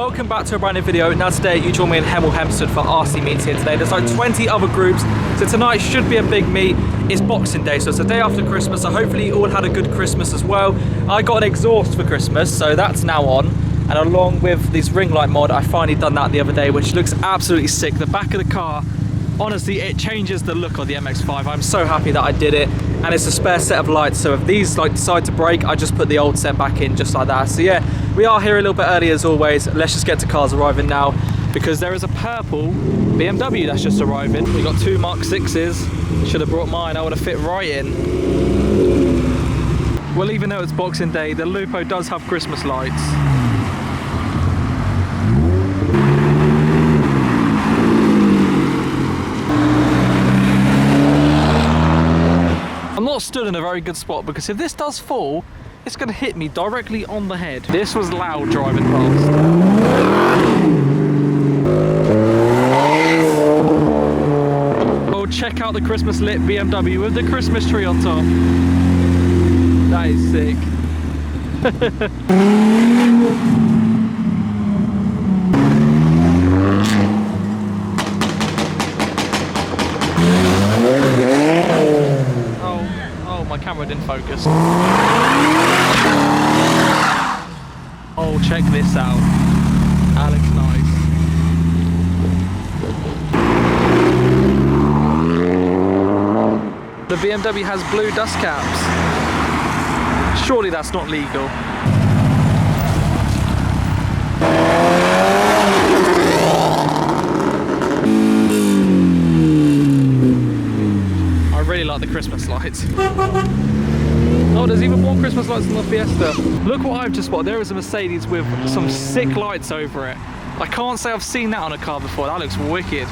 welcome back to a brand new video. Now today you join me in Hemel Hempstead for RC meets here today. There's like 20 other groups, so tonight should be a big meet. It's Boxing Day, so it's the day after Christmas, so hopefully you all had a good Christmas as well. I got an exhaust for Christmas, so that's now on. And along with this ring light mod, I finally done that the other day, which looks absolutely sick. The back of the car, honestly, it changes the look of the MX-5. I'm so happy that I did it. And it's a spare set of lights, so if these like decide to break, I just put the old set back in just like that. So yeah, we are here a little bit early as always. Let's just get to cars arriving now, because there is a purple BMW that's just arriving. We got two Mark 6s. Should have brought mine, I would have fit right in. Well, even though it's Boxing Day, the Lupo does have Christmas lights. I'm not stood in a very good spot, because if this does fall, it's going to hit me directly on the head. This was loud driving past. Oh, check out the Christmas lit BMW with the Christmas tree on top. That is sick. My camera didn't focus. Oh, check this out. That looks nice. The BMW has blue dust caps. Surely that's not legal. I really like the Christmas lights. Oh, there's even more Christmas lights than the Fiesta. Look what I've just spotted. There is a Mercedes with some sick lights over it. I can't say I've seen that on a car before. That looks wicked.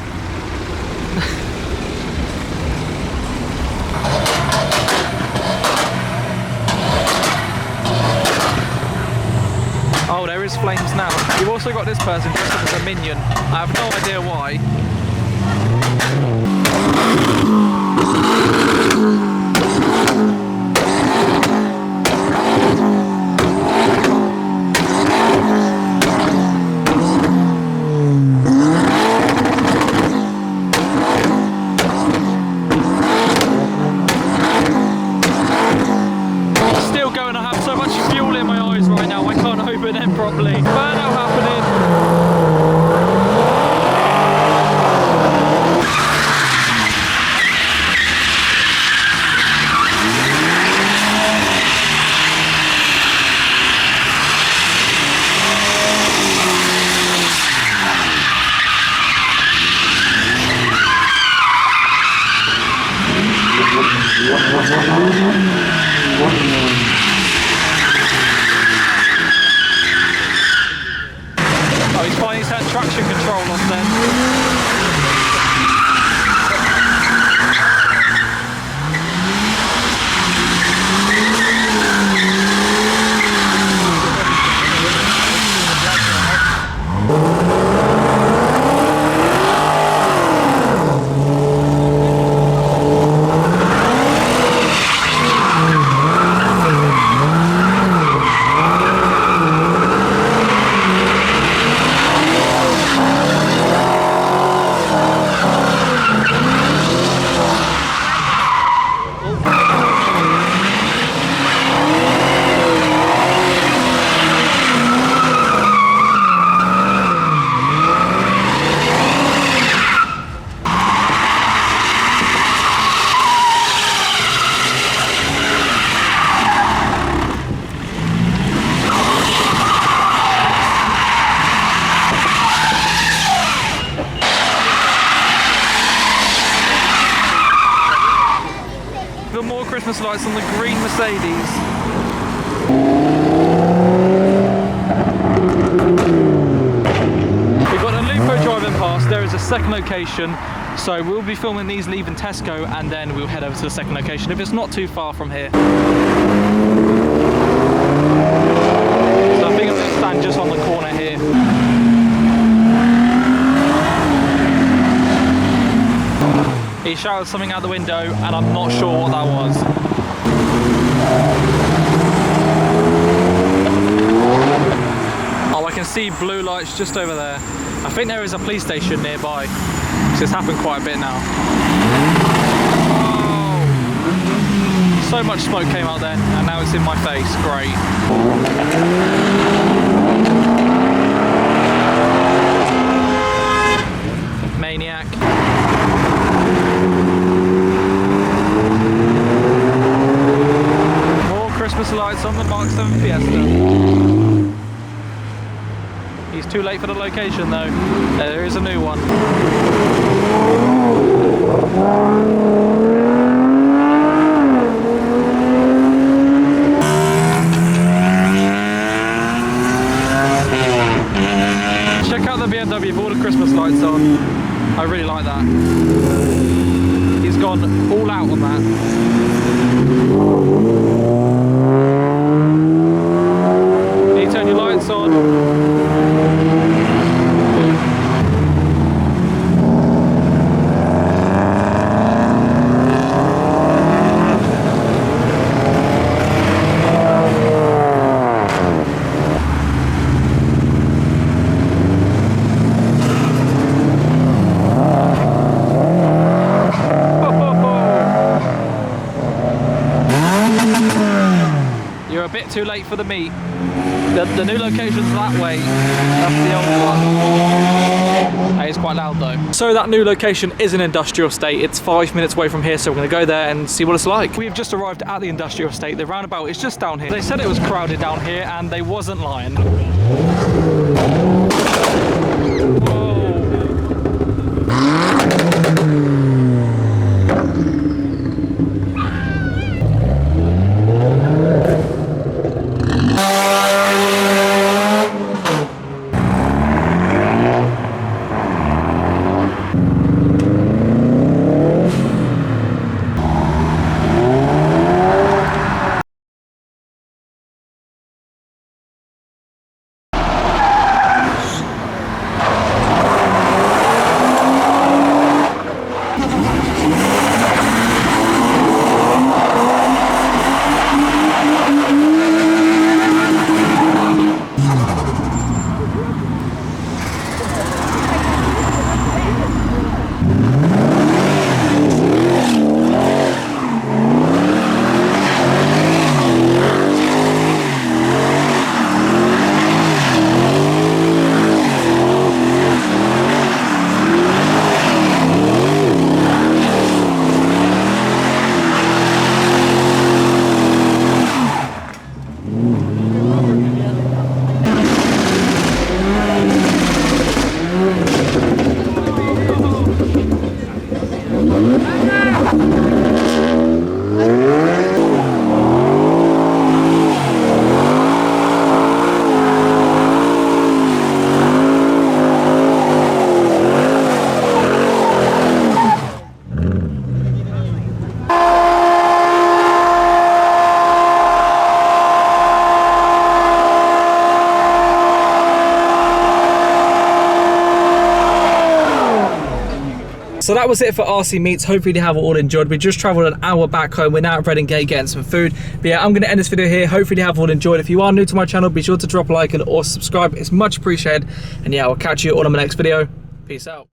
Oh, there is flames now. You've also got this person dressed up as a minion. I have no idea why. Still going to have so much fuel in my eyes right now, I can't open them properly. Burnout happening. Oh, he's finally set traction control on then. Even more Christmas lights on the green Mercedes. We've got a Lupo driving past. There is a second location, so we'll be filming these leaving Tesco, and then we'll head over to the second location if it's not too far from here. So I think I'm going to stand just on the corner here. He shouted something out the window, and I'm not sure what that was. Oh, I can see blue lights just over there. I think there is a police station nearby. So it's happened quite a bit now. Oh, so much smoke came out then, and now it's in my face. Great. Maniac. More Christmas lights on the Mark 7 Fiesta. He's too late for the location though. There is a new one. Check out the BMW with all the Christmas lights on. I really like that. He's gone all out on that. Can you turn your lights on? You're a bit too late for the meet. The new location's that way. That's the old one. That is quite loud though. So that new location is an industrial estate. It's 5 minutes away from here, so we're going to go there and see what it's like. We've just arrived at the industrial estate. The roundabout is just down here. They said it was crowded down here, and they wasn't lying. Whoa. So that was it for RC Meets. Hopefully you have all enjoyed. We just travelled an hour back home. We're now at Reading Gate getting some food. But yeah, I'm going to end this video here. Hopefully you have all enjoyed. If you are new to my channel, be sure to drop a like and or subscribe. It's much appreciated. And yeah, I'll catch you all on my next video. Peace out.